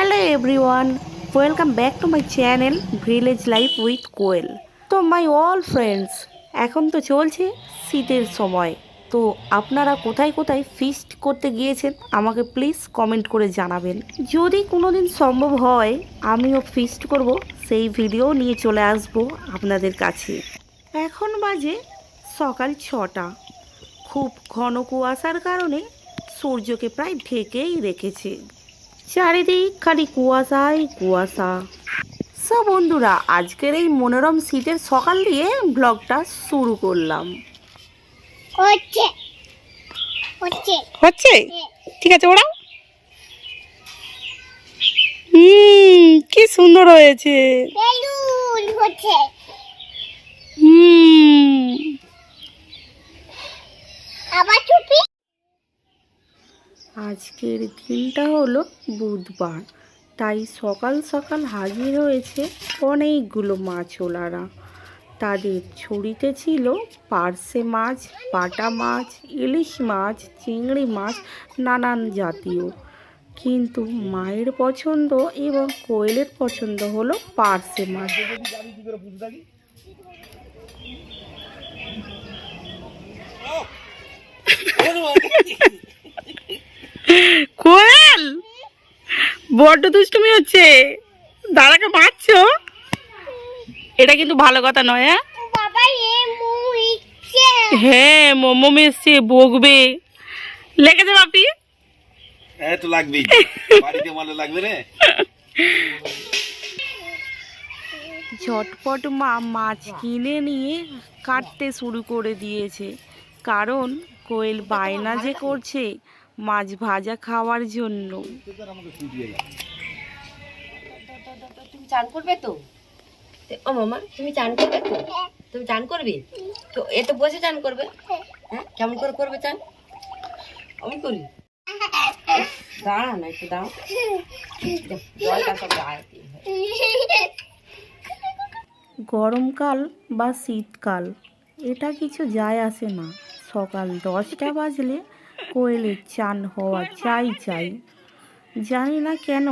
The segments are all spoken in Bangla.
Hello everyone, welcome back to my channel village life with Koyel. তো মাই অল ফ্রেন্ডস, এখন তো চলছে শীতের সময়। তো আপনারা কোথায় কোথায় ফিস্ট করতে গিয়েছেন আমাকে প্লিজ কমেন্ট করে জানাবেন। যদি কোনো দিন সম্ভব হয় আমিও ফিস্ট করব, সেই ভিডিও নিয়ে চলে আসব আপনাদের কাছে। এখন বাজে সকাল 6টা। খুব ঘন কুয়াশার কারণে সূর্যকে প্রায় ঢেকেই রেখেছে। চারিদিক খালি কুয়াশাই কুয়াশা। সব বন্ধুরা, আজকের এই মনোরম শীতের সকাল দিয়ে ব্লগটা শুরু করলাম। হচ্ছে হচ্ছে হচ্ছে ঠিক আছে, ওরা কি সুন্দর হয়েছে। বেলুন হচ্ছে আবার চুপি। আজকের দিনটা হলো বুধবার, তাই সকাল সকাল হাজির হয়েছে অনেকগুলো মাছওয়ালারা। তাদের ছুরিতে ছিল পার্শে মাছ, বাটা মাছ, ইলিশ মাছ, চিংড়ি মাছ, নানান জাতীয়। কিন্তু মায়ের পছন্দ এবং কোয়েলের পছন্দ হলো পার্শে মাছ। কোয়েল বড্ড দুষ্টুমি হচ্ছে, দাদাকে মারছো, এটা কিন্তু ভালো কথা নয়। হ্যাঁ বাবা এ মুইছে হ্যাঁ, মোমো এসছে, বকবে, লেগেছে বাপি। হ্যাঁ তো লাগবেই, বাড়িতে ভালো লাগবে রে। ঝটপট মা মাছ কিনে নিয়ে কাটতে শুরু করে দিয়েছে, কারণ কোয়েল বায়না যে করছে মাছ ভাজা খাওয়ার জন্য। তুমি চান করবে তো? ও মামা, তুমি চান করবে তো? তুমি চান করবে তো? এ তো বসে চান করবে। হ্যাঁ, কেমন করে করবে চান? আমি করি। দাঁড়া না, একটু দাঁড়া। জলটা সব গায়ে দিয়ে হয়। গরমকাল বা শীতকাল এটা কিছু যায় আসে না, সকাল 10টা বাজলে কোয়েলের চান হওয়া চাই চাই। জানি না কেন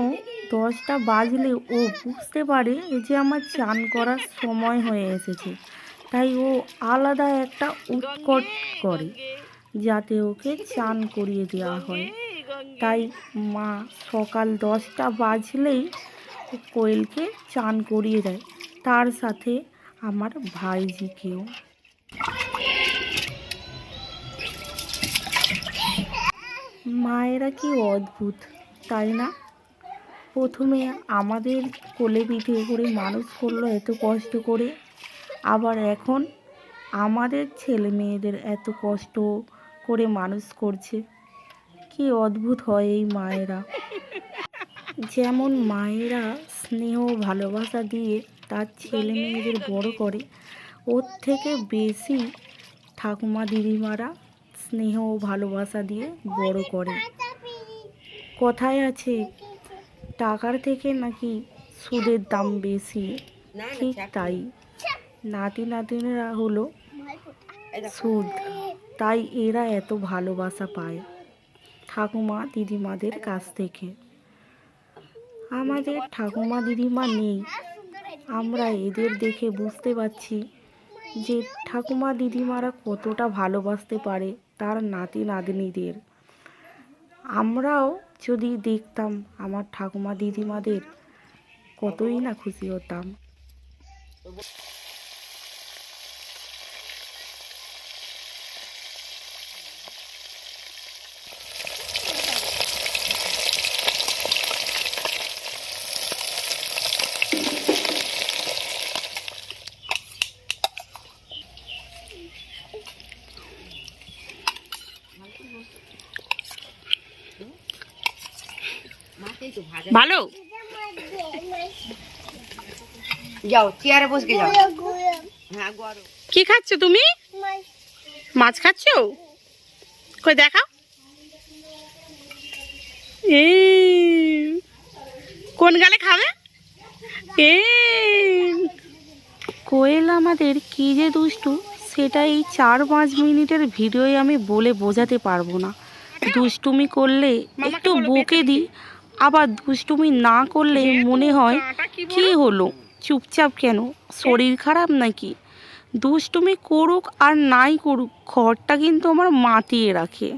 10টা বাজলে ও বুঝতে পারে যে আমার চান করার সময় হয়ে এসেছে, তাই ও আলাদা একটা উৎকট করে যাতে ওকে চান করিয়ে দেওয়া হয়। তাই মা সকাল 10টা বাজলেই কোয়েলকে চান করিয়ে দেয়, তার সাথে আমার ভাইজিকেও। মায়েরা কি অদ্ভুত, তাই না? প্রথমে আমাদের কোলে পিঠে করে মানুষ করলো এত কষ্ট করে, আবার এখন আমাদের ছেলে মেয়েদের এত কষ্ট করে মানুষ করছে। কি অদ্ভুত হয় এই মায়েরা। যেমন মায়েরা স্নেহ ভালোবাসা দিয়ে তার ছেলে মেয়েদের বড় করে, ওর থেকে বেশি ঠাকুমা দিদিমারা স্নেহ ও ভালোবাসা দিয়ে বড় করে। কথায় আছে টাকার থেকে নাকি সুদের দাম বেশি, ঠিক তাই নাতি নাতিনেরা হলো সুদ, তাই এরা এত ভালোবাসা পায় ঠাকুমা দিদিমাদের কাছ থেকে। আমাদের ঠাকুমা দিদিমা নেই, আমরা এদের দেখে বুঝতে পারছি যে ঠাকুমা দিদিমারা কতটা ভালোবাসতে পারে তার নাতি নাতনিদের। আমরাও যদি দেখতাম আমার ঠাকুমা দিদিমাদের, কতই না খুশি হতাম। ভালো, যাও চেয়ারে বসে যাও। হ্যাঁ, গরম। কি খাচ্ছ তুমি? মাছ খাচ্ছ? কই দেখাও। কোন গালে খাবে? কোয়েল আমাদের কি যে দুষ্টু, সেটা এই 4-5 মিনিটের ভিডিওয় আমি বলে বোঝাতে পারবো না। দুষ্টুমি করলে একটু বকে দিই আবার দুষ্টুমি না করলে মনে হয় কি হলো, চুপচাপ কেন, শরীর খারাপ নাকি? দুষ্টুমি করুক আর নাই করুক, ঘরটা কিন্তু আমার মাতিয়ে রাখে।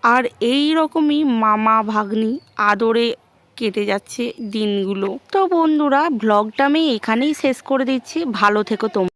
আর এই রকমই মামা ভাগ্নি আদরে কেটে যাচ্ছে দিনগুলো। তো বন্ধুরা, ব্লগটা আমি এখানেই শেষ করে দিচ্ছি। ভালো থেকো তোমরা।